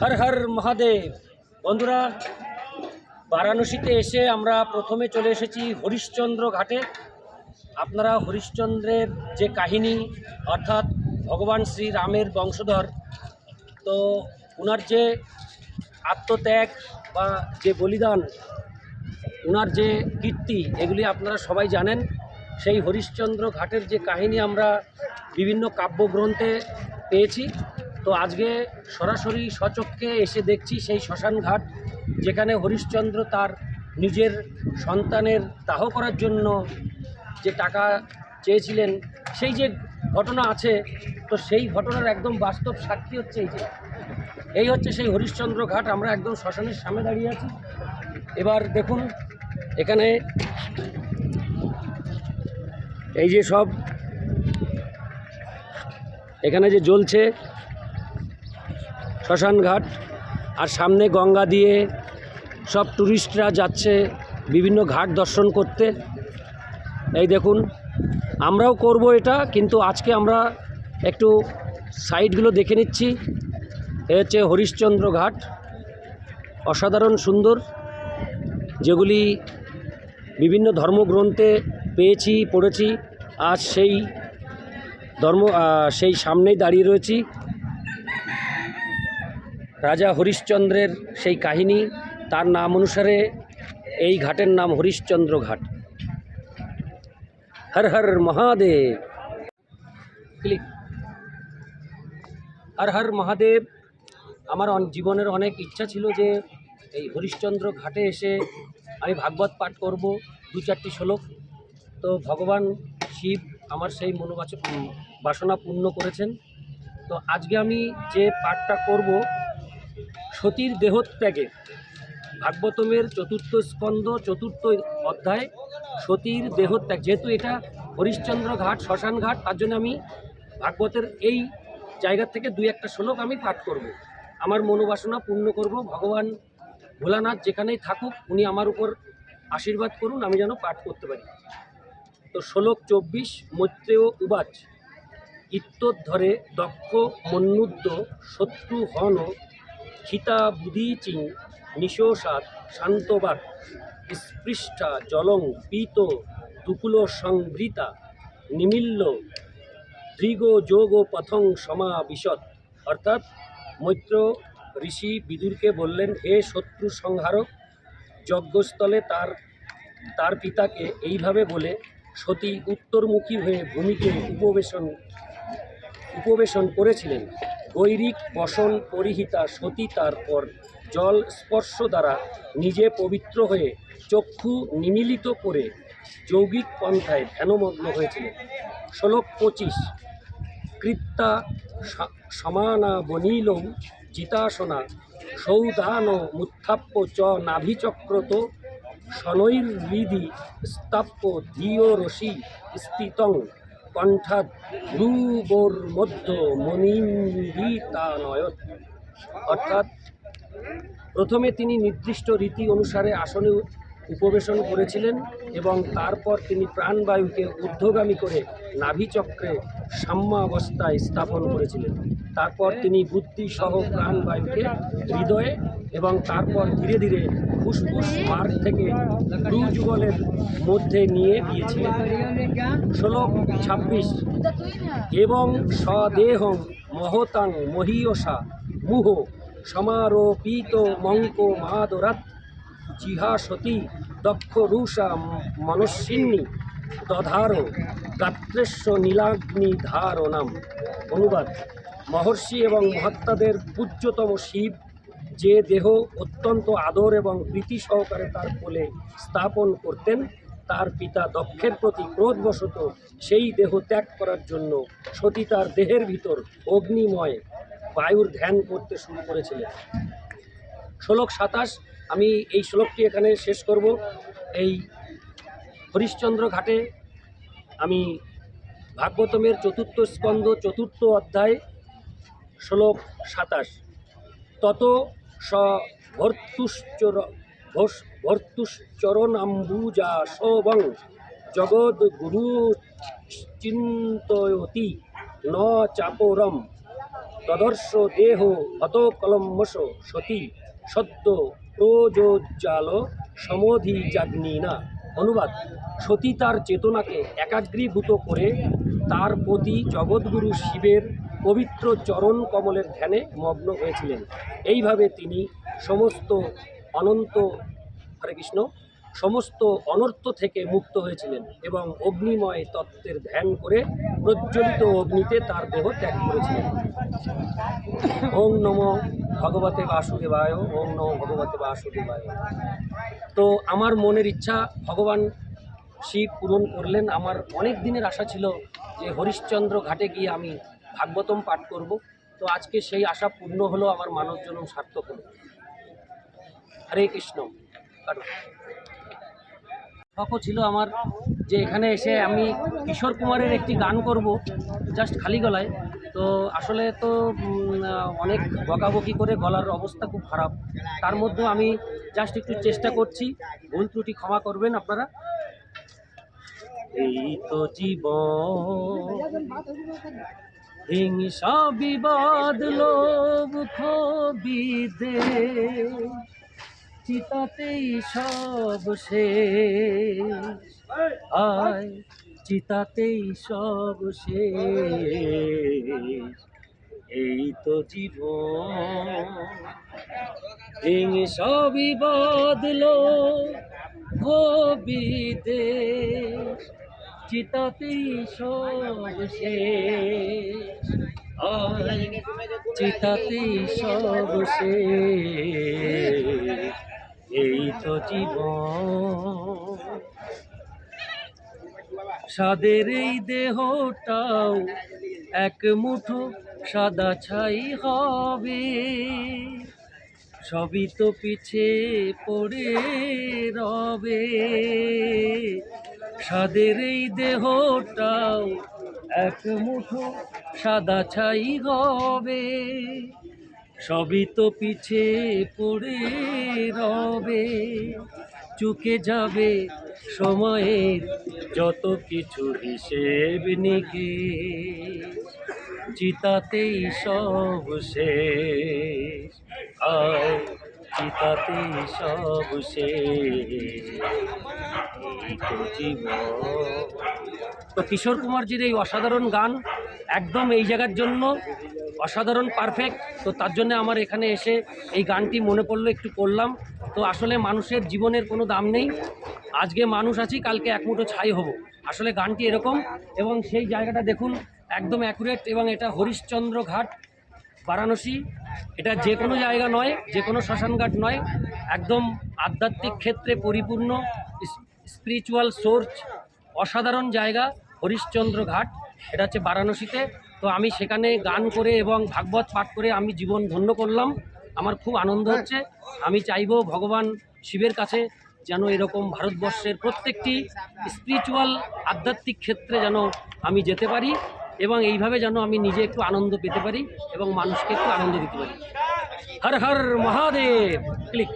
হর হর মহাদেব। বন্ধুরা, বারাণসীতে এসে আমরা প্রথমে চলে এসেছি হরিশ্চন্দ্র ঘাটে। আপনারা হরিশ্চন্দ্রের যে কাহিনী, অর্থাৎ ভগবান শ্রী রামের বংশধর, তো ওনার যে আত্মত্যাগ বা যে বলিদান, ওনার যে কীর্তি, এগুলি আপনারা সবাই জানেন। সেই হরিশ্চন্দ্র ঘাটের যে কাহিনী আমরা বিভিন্ন কাব্যগ্রন্থে পেয়েছি। তো আজকে সরাসরি স্বচক্ষে এসে দেখছি সেই শ্মশান ঘাট, যেখানে হরিশ্চন্দ্র তার নিজের সন্তানের দাহ করার জন্য যে টাকা চেয়েছিলেন, সেই যে ঘটনা আছে, তো সেই ঘটনার একদম বাস্তব সাক্ষী হচ্ছে এই হচ্ছে সেই হরিশ্চন্দ্র ঘাট। আমরা একদম শ্মশানের সামনে দাঁড়িয়ে আছি। এবার দেখুন, এখানে এই যে সব এখানে যে জ্বলছে শ্মশান ঘাট, আর সামনে গঙ্গা দিয়ে সব টুরিস্টরা যাচ্ছে বিভিন্ন ঘাট দর্শন করতে। এই দেখুন, আমরাও করব এটা, কিন্তু আজকে আমরা একটু সাইডগুলো দেখে নিচ্ছি। এ হচ্ছে হরিশ্চন্দ্র ঘাট, অসাধারণ সুন্দর, যেগুলি বিভিন্ন ধর্মগ্রন্থে পেয়েছি, পড়েছি। আজ সেই সামনেই দাঁড়িয়ে রয়েছি। রাজা হরিশ্চন্দ্রের সেই কাহিনী, তার নাম অনুসারে এই ঘাটের নাম হরিশ্চন্দ্র ঘাট। হর হর মহাদেব। ক্লিক। হর হর মহাদেব। আমার জীবনের অনেক ইচ্ছা ছিল যে এই হরিশ্চন্দ্র ঘাটে এসে আমি ভাগবত পাঠ করব, 2-4টি শ্লোক। তো ভগবান শিব আমার সেই বাসনা পূর্ণ করেছেন। তো আজকে আমি যে পাঠটা করব, সতীর দেহত্যাগে, ভাগবতমের 4th স্কন্ধ 4th অধ্যায়, সতীর দেহত্যাগ। যেহেতু এটা হরিশ্চন্দ্র ঘাট, শ্মশান ঘাট, তার জন্য আমি ভাগবতের এই জায়গা থেকে 2-1টা শ্লোক আমি পাঠ করব, আমার মনোবাসনা পূর্ণ করব। ভগবান ভোলানাথ যেখানেই থাকুক, উনি আমার উপর আশীর্বাদ করুন, আমি যেন পাঠ করতে পারি। তো শ্লোক 24। মৈত্রেয় উবাচ, ইত্যুদ্ধরে দক্ষ মন্যুদ্ধ শত্রু হন ক্ষিতা বুধিচিং নিশোষাৎ শান্তবাক স্পৃষ্ঠা জলং পীত দুকুল সংবৃতা নিমিল্ল দৃগ যোগ পথং সমাবিশত। অর্থাৎ মৈত্র ঋষি বিদুরকে বললেন, হে শত্রু সংহারক, যজ্ঞস্থলে তার পিতাকে এইভাবে বলে সতী উত্তরমুখী হয়ে ভূমিকে উপবেশন করেছিলেন। গৈরিক বসন পরিহিতা সতী তারপর জল স্পর্শ দ্বারা নিজে পবিত্র হয়ে চক্ষু নিমীলিত করে যৌগিক পন্থায় ধ্যানমগ্ন হয়েছিলেন। শ্লোক 25। কৃত্তা সমানা বনীলং জিতাসনা সৌদান মুত্থাপ্য চ নাভিচক্রত শনৈর্হৃদি স্থাপ্য ধিয় রশি স্থিতং কণ্ঠাৎ ভ্রুবোর্মধ্য মণিন্দিতানয়ত। অর্থাৎ প্রথমে তিনি নির্দিষ্ট রীতি অনুসারে আসনে উপবেশন করেছিলেন এবং তারপর তিনি প্রাণবায়ুকে ঊর্ধ্বগামী করে নাভিচক্রে সাম্যাবস্থায় স্থাপন করেছিলেন। তারপর তিনি বুদ্ধি সহ প্রাণবায়ুকে হৃদয়ে এবং তারপর ধীরে ধীরে ফুসফুস মার্গ থেকে ভ্রুযুগলের মধ্যে নিয়ে গিয়েছিলেন। শ্লোক 26। এবং স্বদেহং মহতাং মহীয়সা মুহ সমারোপিত মঙ্ক মাদরাত জিহাসতি দক্ষ রুষা মনস্বিনী দধার গাত্রেস্ব নীলাগ্নি ধারণাম। অনুবাদ: মহর্ষি এবং মহাত্মাদের পূজ্যতম শিব যে দেহ অত্যন্ত আদর এবং প্রীতি সহকারে তার কোলে স্থাপন করতেন, তার পিতা দক্ষের প্রতি ক্রোধবশত সেই দেহ ত্যাগ করার জন্য সতী তার দেহের ভিতর অগ্নিময় বায়ুর ধ্যান করতে শুরু করেছিলেন। শ্লোক 27। আমি এই শ্লোকটি এখানে শেষ করব। এই হরিশ্চন্দ্র ঘাটে আমি ভাগবতমের 4th স্কন্ধ 4th অধ্যায় শ্লোক 27। তত স ভর্তুশ্চরণাম্বুজা সবং জগদ্গুরু চিন্তয়তি ন চাপরম তদর্শ দেহ হত কলম্বস সতী সত্য প্রযোজ্জাল সমধি জাগ্নি না। অনুবাদ: সতী তার চেতনাকে একাগ্রীভূত করে তার প্রতি জগৎগুরু শিবের পবিত্র চরণ কমলের ধ্যানে মগ্ন হয়েছিলেন। এইভাবে তিনি সমস্ত অনন্ত হরে কৃষ্ণ সমস্ত অনর্থ থেকে মুক্ত হয়েছিলেন এবং অগ্নিময় তত্ত্বের ধ্যান করে প্রজ্বলিত অগ্নিতে তার দেহ ত্যাগ করেছিলেন। ওং নমো ভগবতে বাসুদেবায়, ওং নমো ভগবতে বাসুদেবায়। তো আমার মনের ইচ্ছা ভগবান শিব পূরণ করলেন। আমার অনেক দিনের আশা ছিল যে হরিশ্চন্দ্র ঘাটে গিয়ে আমি ভাগবতম পাঠ করব। তো আজকে সেই আশা পূর্ণ হলো, আমার মানব জন্ম সার্থক হলো। হরে কৃষ্ণ। শখও ছিল আমার যে এখানে এসে আমি কিশোর কুমারের একটি গান করব, জাস্ট খালি গলায়। তো আসলে তো অনেক বকাবকি করে গলার অবস্থা খুব খারাপ, তার মধ্যেও আমি জাস্ট একটু চেষ্টা করছি, ভুল ত্রুটি ক্ষমা করবেন আপনারা। এই তো জীবন, হিংসা বিবাদ লোভ বিদ্বেষ, চিতাতেই সব শেষ, আয় চিতাতেই সব শেষ। এই তো জীবন, হিংসা বিবাদ লোভ বিদ্বেষ, চিতাতেই সব শেষ, আয় চিতাতেই সব শেষ। এই তো জীবন, সাদের এই দেহটাও এক মুঠো সাদা ছাই হবে, সবই তো পিছে পড়ে রবে। সাদের এই দেহটাও এক মুঠো সাদা ছাই হবে, সবই তো পিছে পড়ে রবে। চুকে যাবে সময়ের যত কিছু হিসেব নিকেশ, চিতাতেই সব শেষ, আয় চিতাতেই সব শেষ। এই তো জীবন। তো কিশোর কুমারজির এই অসাধারণ গান একদম এই জায়গার জন্য অসাধারণ পারফেক্ট। তো তার জন্য আমার এখানে এসে এই গানটি মনে পড়লো, একটু করলাম। তো আসলে মানুষের জীবনের কোনো দাম নেই, আজকে মানুষ আছি কালকে এক মুঠো ছাই হব, আসলে গানটি এরকম। এবং সেই জায়গাটা দেখুন একদম অ্যাকুরেট, এবং এটা হরিশ্চন্দ্র ঘাট, বারাণসী। এটা যে কোনো জায়গা নয়, যে কোনো শ্মশানঘাট নয়, একদম আধ্যাত্মিক ক্ষেত্রে পরিপূর্ণ স্পিরিচুয়াল সোর্স, অসাধারণ জায়গা হরিশ্চন্দ্র ঘাট। এটা হচ্ছে বারাণসীতে। তো আমি সেখানে গান করে এবং ভাগবত পাঠ করে আমি জীবন ধন্য করলাম, আমার খুব আনন্দ হচ্ছে। আমি চাইবো ভগবান শিবের কাছে যেন এরকম ভারতবর্ষের প্রত্যেকটি স্পিরিচুয়াল আধ্যাত্মিক ক্ষেত্রে যেন আমি যেতে পারি, এবং এইভাবে যেন আমি নিজে একটু আনন্দ পেতে পারি এবং মানুষকে একটু আনন্দ দিতে পারি। হর হর মহাদেব। ক্লিক।